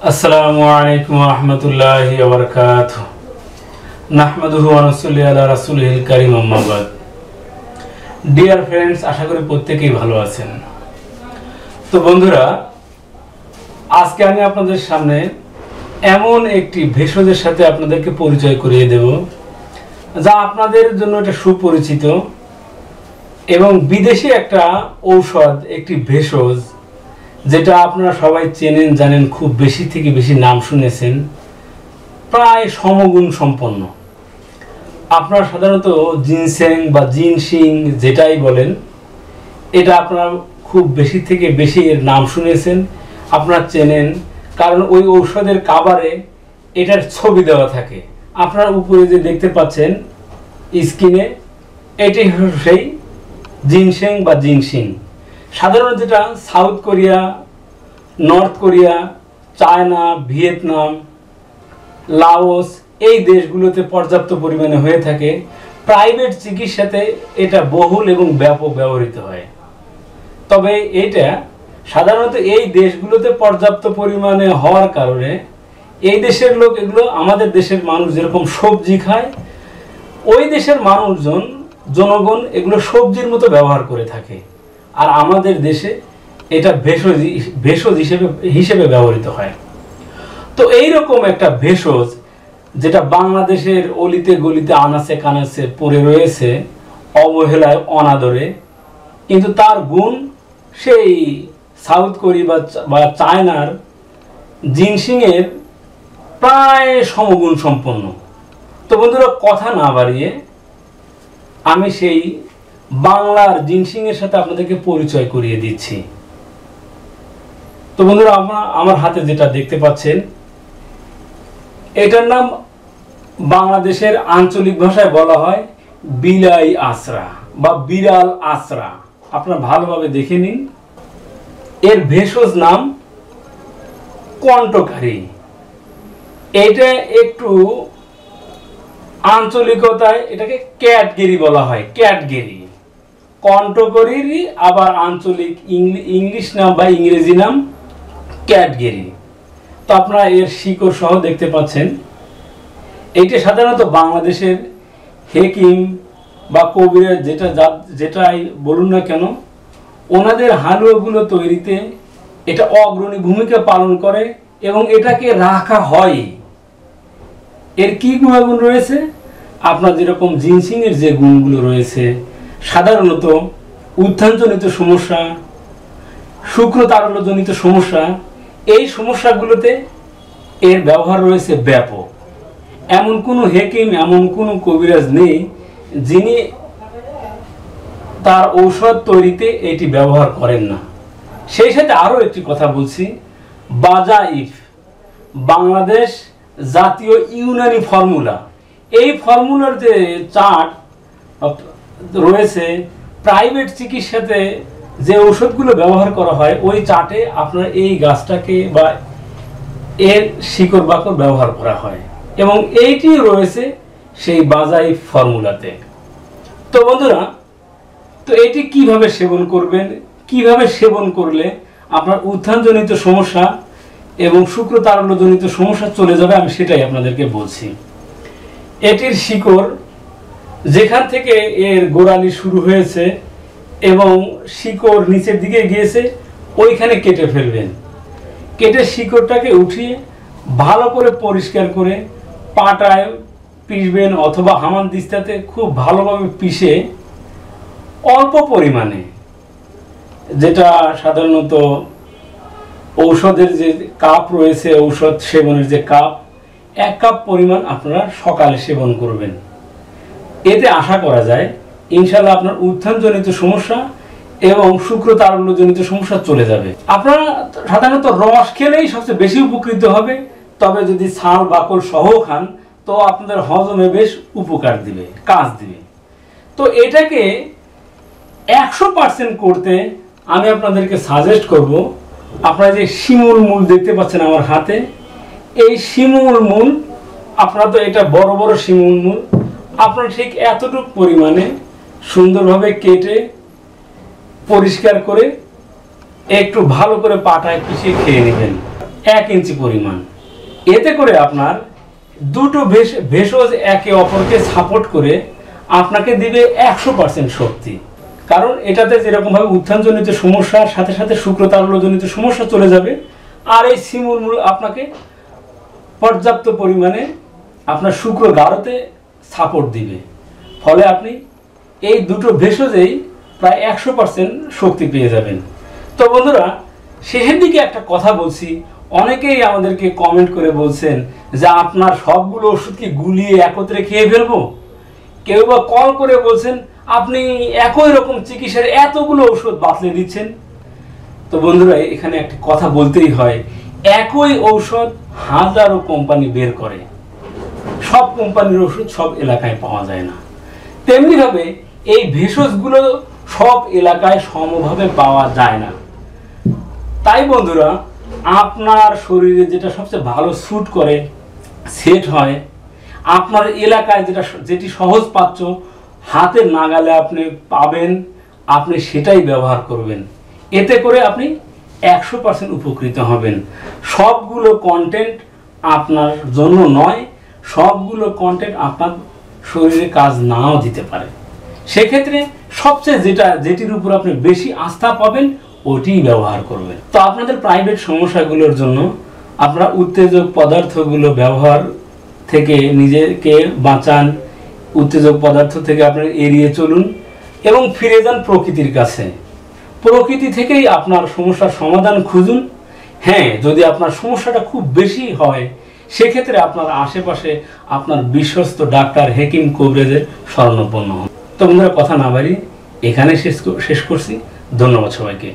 আসসালামু আলাইকুম ওয়া রাহমাতুল্লাহি ওয়া বারাকাতুহু নাহমাদুহু ওয়া নুসাল্লি আলা রাসূলিল কারীম আম্মা বাদ। ডিয়ার ফ্রেন্ডস, আশা করি প্রত্যেকেই ভালো আছেন। তো বন্ধুরা, আজকে আমি আপনাদের সামনে এমন একটি ভেষজের সাথে আপনাদেরকে পরিচয় করিয়ে দেব যা আপনাদের জন্য এটা সুপরিচিত এবং বিদেশি একটা ঔষধ, একটি ভেষজ যেটা আপনারা সবাই চেনেন, জানেন, খুব বেশি থেকে বেশি নাম শুনেছেন, প্রায় সমগুণ সম্পন্ন। আপনারা সাধারণত জিনসেং বা জিনশিং যেটাই বলেন, এটা আপনারা খুব বেশি থেকে বেশি এর নাম শুনেছেন, আপনারা চেনেন, কারণ ওই ঔষধের কাভারে এটার ছবি দেওয়া থাকে। আপনারা উপরে যে দেখতে পাচ্ছেন স্ক্রিনে, এটি সেই জিনসেং বা জিনশিং। সাধারণত যেটা south Korea, north Korea, China, Vietnam, Laos এই দেশগুলোতে পর্যাপ্ত পরিমাণে হয়ে থাকে। প্রাইভেট চিকিৎসাতে এটা বহুল এবং ব্যাপক ব্যবহৃত হয়। তবে এটা সাধারণত এই দেশগুলোতে পর্যাপ্ত পরিমাণে হওয়ার কারণে এই দেশের লোক এগুলো, আমাদের দেশের মানুষ যেরকম সবজি খায়, ওই দেশের জনগণ এগুলো সবজির মতো ব্যবহার করে থাকে। আর আমাদের দেশে এটা ভেষজ হিসেবে ব্যবহৃত হয়। তো এইরকম একটা ভেষজ যেটা বাংলাদেশের অলিতে গলিতে আনাচে কানাচে পড়ে রয়েছে অবহেলায়, অনাদরে, কিন্তু তার গুণ সেই সাউথ কোরিয়া বা চায়নার জিনসিংয়ের প্রায় সমগুণ সম্পন্ন। তো বন্ধুরা, কথা না বাড়িয়ে আমি সেই বাংলার জিনসিংয়ের সাথে আপনাদেরকে পরিচয় করিয়ে দিচ্ছি। তো বন্ধুরা, আমার হাতে যেটা দেখতে পাচ্ছেন, এটার নাম বাংলাদেশের আঞ্চলিক ভাষায় বলা হয় বিলাই আশ্রা বা বিড়াল আশ্রা। আপনারা ভালোভাবে দেখে নিন। এর ভেষজ নাম কণ্টকারী। এটা একটু আঞ্চলিকতায় এটাকে ক্যাটগেরি বলা হয়। ক্যাটগেরি, কণ্টকারীরই আবার আঞ্চলিক ইংলিশ নাম বা ইংরেজি নাম ক্যাটগেরি। তো আপনারা এর শিকড় সহ দেখতে পাচ্ছেন। এইটা সাধারণত বাংলাদেশের হেকিম বা কবিরা যেটাই বলুন না কেন, ওনাদের হালুয়াগুলো তৈরিতে এটা অগ্রণী ভূমিকা পালন করে এবং এটাকে রাখা হয়। এর কি গুণাগুণ রয়েছে? আপনার যেরকম জিনসিংয়ের যে গুণগুলো রয়েছে, সাধারণত উত্থানজনিত সমস্যা, শুক্রতারল্যজনিত সমস্যা, এই সমস্যাগুলোতে এর ব্যবহার রয়েছে ব্যাপক। এমন কোনো হেকিম, এমন কোনো কবিরাজ নেই যিনি তার ঔষধ তৈরিতে এটি ব্যবহার করেন না। সেই সাথে আরও একটি কথা বলছি, বাজাইফ বাংলাদেশ জাতীয় ইউনানি ফর্মুলা। এই ফর্মুলার যে চার্ট রয়েছে, প্রাইভেট চিকিৎসাতে যে ঔষধগুলো ব্যবহার করা হয়, ওই চার্টে আপনার এই গাছটাকে বা এর শিকড় বাকড় ব্যবহার করা হয় এবং এইটি রয়েছে সেই বাজাইফ ফর্মুলাতে। তো বন্ধুরা, তো এটি কিভাবে সেবন করবেন, কিভাবে সেবন করলে আপনার উত্থানজনিত সমস্যা এবং শুক্রতারল্যজনিত সমস্যা চলে যাবে, আমি সেটাই আপনাদেরকে বলছি। এটির শিকড় যেখান থেকে এর গোড়ালি শুরু হয়েছে এবং শিকড় নিচের দিকে গিয়েছে, ওইখানে কেটে ফেলবেন। কেটে শিকড়টাকে উঠিয়ে ভালো করে পরিষ্কার করে পাটায় পিষবেন অথবা হামানদিস্তাতে খুব ভালোভাবে পিষে অল্প পরিমাণে, যেটা সাধারণত ঔষধের যে কাপ রয়েছে, ঔষধ সেবনের যে কাপ, 1 কাপ পরিমাণ আপনারা সকালে সেবন করবেন। এতে আশা করা যায় ইনশাল্লাহ আপনার উত্থানজনিত সমস্যা এবং শুক্রতারল্যজনিত সমস্যা চলে যাবে। আপনারা সাধারণত রস খেলেই সবচেয়ে বেশি উপকৃত হবে, তবে যদি ছাল বাকল সহ খান তো আপনাদের হজমে বেশ উপকার দিবে, কাজ দিবে। তো এটাকে 100% করতে আমি আপনাদেরকে সাজেস্ট করব, আপনারা যে শিমুল মূল দেখতে পাচ্ছেন আমার হাতে, এই শিমুল মূল, আপনারা তো এটা বড় বড় শিমুল মূল, আপনারা ঠিক এতটুকু পরিমাণে সুন্দরভাবে কেটে পরিষ্কার করে একটু ভালো করে পাটায় পিষিয়ে খেয়ে নেবেন। 1 ইঞ্চি পরিমাণ। এতে করে আপনার দুটো ভেষজ একে অপরকে সাপোর্ট করে আপনাকে দিবে 100% শক্তি। কারণ এটাতে যেরকমভাবে উত্থানজনিত সমস্যার সাথে সাথে শুক্রতারল্যজনিত সমস্যা চলে যাবে, আর এই সিমুলমূল আপনাকে পর্যাপ্ত পরিমাণে আপনার শুক্র গাঢ়তে সাপোর্ট দিবে। ফলে আপনি এই দুটো ভেষজেই প্রায় 100% শক্তি পেয়ে যাবেন। তো বন্ধুরা, শেষের দিকে একটা কথা বলছি, অনেকেই আমাদেরকে কমেন্ট করে বলছেন যে আপনার সবগুলো ওষুধ কি গুলিয়ে একত্রে খেয়ে ফেলবো, কেউ বা কল করে বলছেন আপনি একই রকম চিকিৎসার এতগুলো ওষুধ বাতলে দিচ্ছেন। তো বন্ধুরা, এখানে একটা কথা বলতেই হয়, একই ঔষধ হাজারো কোম্পানি বের করে, সব কোম্পানির ওষুধ সব এলাকায় পাওয়া যায় না। তেমনিভাবে এই ভেষজগুলো সব এলাকায় সমভাবে পাওয়া যায় না। তাই বন্ধুরা, আপনার শরীরে যেটা সবচেয়ে ভালো স্যুট করে, সেট হয়, আপনার এলাকায় যেটি সহজ পাচ্য, হাতের নাগালে আপনি পাবেন, আপনি সেটাই ব্যবহার করবেন। এতে করে আপনি 100% উপকৃত হবেন। সবগুলো কন্টেন্ট আপনার জন্য নয়, সবগুলো কন্টেন্ট আপনার শরীরে কাজ নাও দিতে পারে। সেক্ষেত্রে সবচেয়ে যেটির উপর আপনি বেশি আস্থা পাবেন ওটিই ব্যবহার করবেন। তো আপনাদের প্রাইভেট সমস্যাগুলোর জন্য আপনারা উত্তেজক পদার্থগুলো ব্যবহার থেকে নিজেকে বাঁচান, উত্তেজক পদার্থ থেকে আপনারা এড়িয়ে চলুন এবং ফিরে যান প্রকৃতির কাছে। প্রকৃতি থেকেই আপনার সমস্যার সমাধান খুঁজুন। হ্যাঁ, যদি আপনার সমস্যাটা খুব বেশি হয়, সেক্ষেত্রে আপনার আশেপাশে আপনার বিশ্বস্ত ডাক্তার হেকিম কবিরাজের শরণাপন্ন হন। তো বন্ধুরা, কথা না বাড়িয়ে এখানে শেষ করছি। ধন্যবাদ সবাইকে।